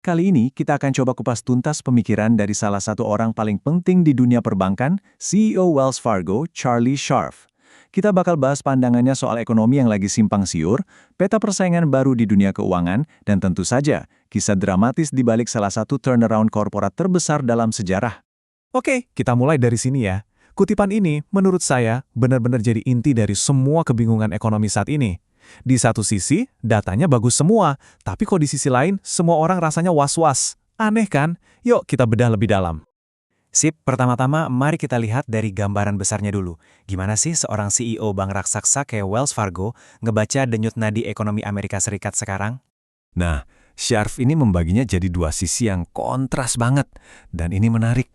Kali ini kita akan coba kupas tuntas pemikiran dari salah satu orang paling penting di dunia perbankan, CEO Wells Fargo, Charlie Scharf. Kita bakal bahas pandangannya soal ekonomi yang lagi simpang siur, peta persaingan baru di dunia keuangan, dan tentu saja kisah dramatis di balik salah satu turnaround korporat terbesar dalam sejarah. Oke, kita mulai dari sini ya. Kutipan ini, menurut saya, benar-benar jadi inti dari semua kebingungan ekonomi saat ini. Di satu sisi, datanya bagus semua, tapi kok di sisi lain, semua orang rasanya was-was. Aneh kan? Yuk kita bedah lebih dalam. Sip, pertama-tama mari kita lihat dari gambaran besarnya dulu. Gimana sih seorang CEO bank raksasa kayak Wells Fargo ngebaca denyut nadi ekonomi Amerika Serikat sekarang? Nah, Scharf ini membaginya jadi dua sisi yang kontras banget, dan ini menarik.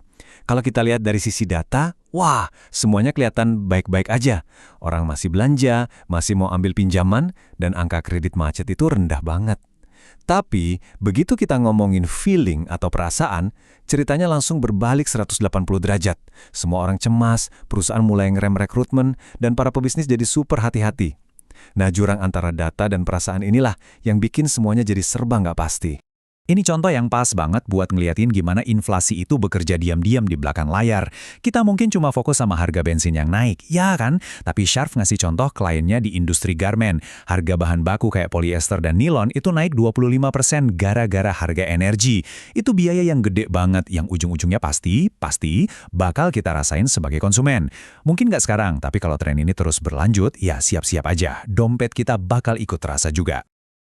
Kalau kita lihat dari sisi data, wah, semuanya kelihatan baik-baik aja. Orang masih belanja, masih mau ambil pinjaman, dan angka kredit macet itu rendah banget. Tapi, begitu kita ngomongin feeling atau perasaan, ceritanya langsung berbalik 180 derajat. Semua orang cemas, perusahaan mulai ngerem rekrutmen, dan para pebisnis jadi super hati-hati. Nah, jurang antara data dan perasaan inilah yang bikin semuanya jadi serba nggak pasti. Ini contoh yang pas banget buat ngeliatin gimana inflasi itu bekerja diam-diam di belakang layar. Kita mungkin cuma fokus sama harga bensin yang naik, ya kan? Tapi Scharf ngasih contoh kliennya di industri garmen. Harga bahan baku kayak polyester dan nilon itu naik 25% gara-gara harga energi. Itu biaya yang gede banget, yang ujung-ujungnya pasti bakal kita rasain sebagai konsumen. Mungkin nggak sekarang, tapi kalau tren ini terus berlanjut, ya siap-siap aja. Dompet kita bakal ikut terasa juga.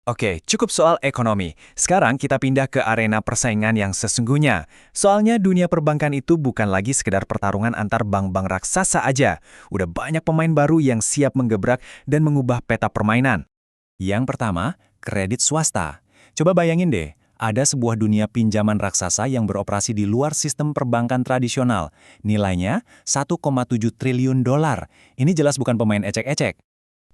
Oke, cukup soal ekonomi. Sekarang kita pindah ke arena persaingan yang sesungguhnya. Soalnya dunia perbankan itu bukan lagi sekedar pertarungan antar bank-bank raksasa aja. Udah banyak pemain baru yang siap menggebrak dan mengubah peta permainan. Yang pertama, kredit swasta. Coba bayangin deh, ada sebuah dunia pinjaman raksasa yang beroperasi di luar sistem perbankan tradisional. Nilainya 1,7 triliun dolar. Ini jelas bukan pemain ecek-ecek.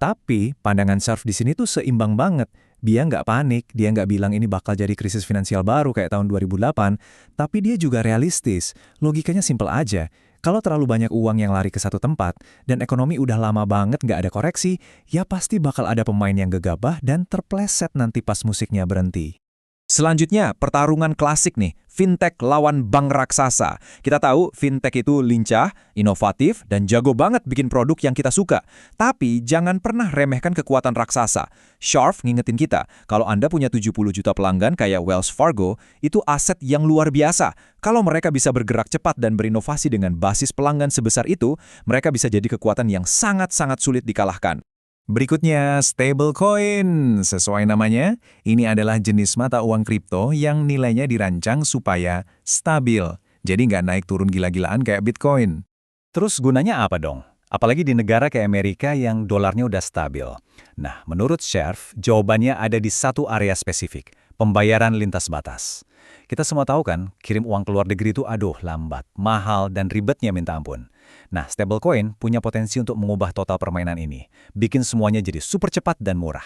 Tapi, pandangan Scharf di sini tuh seimbang banget. Dia nggak panik, dia nggak bilang ini bakal jadi krisis finansial baru kayak tahun 2008, tapi dia juga realistis. Logikanya simpel aja. Kalau terlalu banyak uang yang lari ke satu tempat, dan ekonomi udah lama banget nggak ada koreksi, ya pasti bakal ada pemain yang gegabah dan terpleset nanti pas musiknya berhenti. Selanjutnya, pertarungan klasik nih, fintech lawan bank raksasa. Kita tahu fintech itu lincah, inovatif, dan jago banget bikin produk yang kita suka. Tapi jangan pernah remehkan kekuatan raksasa. Scharf ngingetin kita, kalau Anda punya 70 juta pelanggan kayak Wells Fargo, itu aset yang luar biasa. Kalau mereka bisa bergerak cepat dan berinovasi dengan basis pelanggan sebesar itu, mereka bisa jadi kekuatan yang sangat-sangat sulit dikalahkan. Berikutnya, stablecoin. Sesuai namanya, ini adalah jenis mata uang kripto yang nilainya dirancang supaya stabil. Jadi nggak naik turun gila-gilaan kayak Bitcoin. Terus gunanya apa dong? Apalagi di negara kayak Amerika yang dolarnya udah stabil. Nah, menurut Scharf, jawabannya ada di satu area spesifik, pembayaran lintas batas. Kita semua tahu kan, kirim uang ke luar negeri itu lambat, mahal, dan ribetnya minta ampun. Nah, stablecoin punya potensi untuk mengubah total permainan ini, bikin semuanya jadi super cepat dan murah.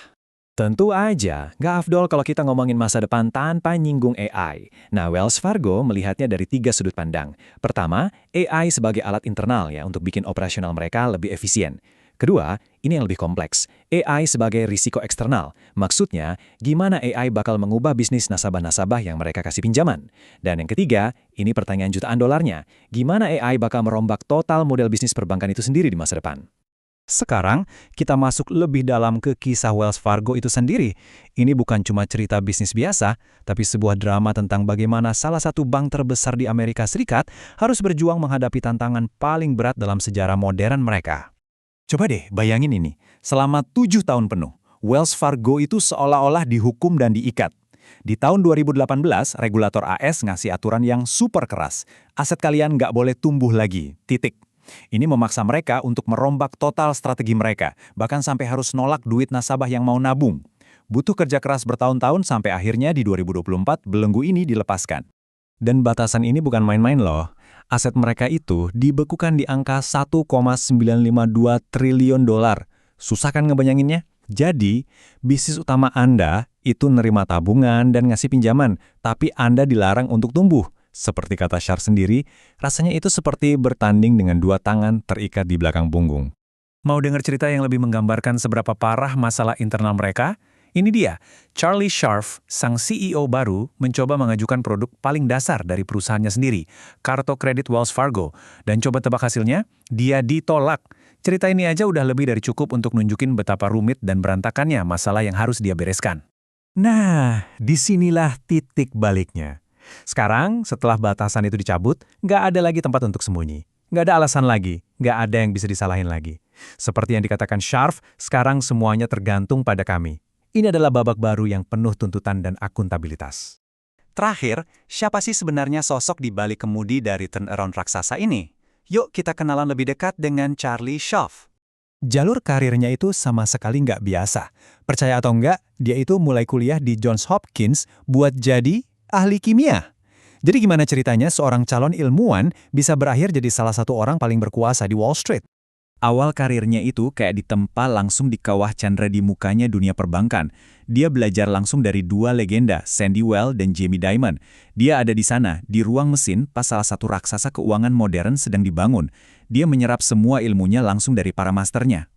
Tentu aja, nggak afdol kalau kita ngomongin masa depan tanpa nyinggung AI. Nah, Wells Fargo melihatnya dari 3 sudut pandang. Pertama, AI sebagai alat internal ya untuk bikin operasional mereka lebih efisien. Kedua, ini yang lebih kompleks, AI sebagai risiko eksternal. Maksudnya, gimana AI bakal mengubah bisnis nasabah-nasabah yang mereka kasih pinjaman. Dan yang ketiga, ini pertanyaan jutaan dolarnya. Gimana AI bakal merombak total model bisnis perbankan itu sendiri di masa depan? Sekarang, kita masuk lebih dalam ke kisah Wells Fargo itu sendiri. Ini bukan cuma cerita bisnis biasa, tapi sebuah drama tentang bagaimana salah satu bank terbesar di Amerika Serikat harus berjuang menghadapi tantangan paling berat dalam sejarah modern mereka. Coba deh bayangin ini, selama 7 tahun penuh, Wells Fargo itu seolah-olah dihukum dan diikat. Di tahun 2018, regulator AS ngasih aturan yang super keras. Aset kalian nggak boleh tumbuh lagi, titik. Ini memaksa mereka untuk merombak total strategi mereka, bahkan sampai harus nolak duit nasabah yang mau nabung. Butuh kerja keras bertahun-tahun sampai akhirnya di 2024 belenggu ini dilepaskan. Dan batasan ini bukan main-main loh. Aset mereka itu dibekukan di angka 1,952 triliun dolar. Susah kan ngebayanginnya? Jadi, bisnis utama Anda itu nerima tabungan dan ngasih pinjaman, tapi Anda dilarang untuk tumbuh. Seperti kata Scharf sendiri, rasanya itu seperti bertanding dengan 2 tangan terikat di belakang punggung. Mau dengar cerita yang lebih menggambarkan seberapa parah masalah internal mereka? Ini dia, Charlie Scharf, sang CEO baru, mencoba mengajukan produk paling dasar dari perusahaannya sendiri, kartu kredit Wells Fargo. Dan coba tebak hasilnya, dia ditolak. Cerita ini aja udah lebih dari cukup untuk nunjukin betapa rumit dan berantakannya masalah yang harus dia bereskan. Nah, disinilah titik baliknya. Sekarang, setelah batasan itu dicabut, nggak ada lagi tempat untuk sembunyi. Nggak ada alasan lagi, nggak ada yang bisa disalahin lagi. Seperti yang dikatakan Scharf, sekarang semuanya tergantung pada kami. Ini adalah babak baru yang penuh tuntutan dan akuntabilitas. Terakhir, siapa sih sebenarnya sosok di balik kemudi dari turnaround raksasa ini? Yuk kita kenalan lebih dekat dengan Charlie Scharf. Jalur karirnya itu sama sekali nggak biasa. Percaya atau nggak, dia itu mulai kuliah di Johns Hopkins buat jadi ahli kimia. Jadi gimana ceritanya seorang calon ilmuwan bisa berakhir jadi salah satu orang paling berkuasa di Wall Street? Awal karirnya itu kayak ditempa langsung di kawah candra di mukanya dunia perbankan. Dia belajar langsung dari dua legenda, Sandy Weill dan Jamie Dimon. Dia ada di sana, di ruang mesin pas salah satu raksasa keuangan modern sedang dibangun. Dia menyerap semua ilmunya langsung dari para masternya.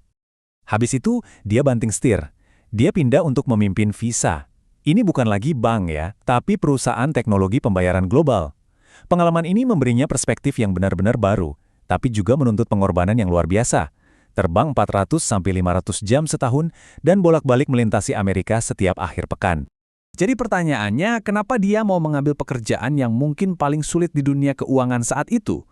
Habis itu, dia banting setir. Dia pindah untuk memimpin Visa. Ini bukan lagi bank ya, tapi perusahaan teknologi pembayaran global. Pengalaman ini memberinya perspektif yang benar-benar baru, tapi juga menuntut pengorbanan yang luar biasa. Terbang 400-500 jam setahun dan bolak-balik melintasi Amerika setiap akhir pekan. Jadi pertanyaannya, kenapa dia mau mengambil pekerjaan yang mungkin paling sulit di dunia keuangan saat itu?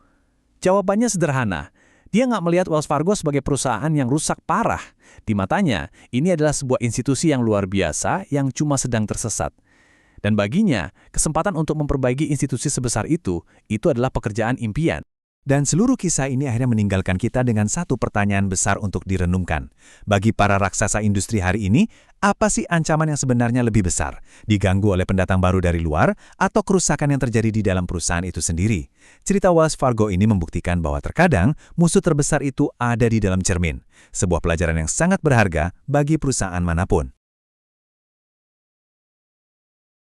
Jawabannya sederhana. Dia nggak melihat Wells Fargo sebagai perusahaan yang rusak parah. Di matanya, ini adalah sebuah institusi yang luar biasa yang cuma sedang tersesat. Dan baginya, kesempatan untuk memperbaiki institusi sebesar itu adalah pekerjaan impian. Dan seluruh kisah ini akhirnya meninggalkan kita dengan satu pertanyaan besar untuk direnungkan. Bagi para raksasa industri hari ini, apa sih ancaman yang sebenarnya lebih besar? Diganggu oleh pendatang baru dari luar atau kerusakan yang terjadi di dalam perusahaan itu sendiri? Cerita Wells Fargo ini membuktikan bahwa terkadang musuh terbesar itu ada di dalam cermin. Sebuah pelajaran yang sangat berharga bagi perusahaan manapun.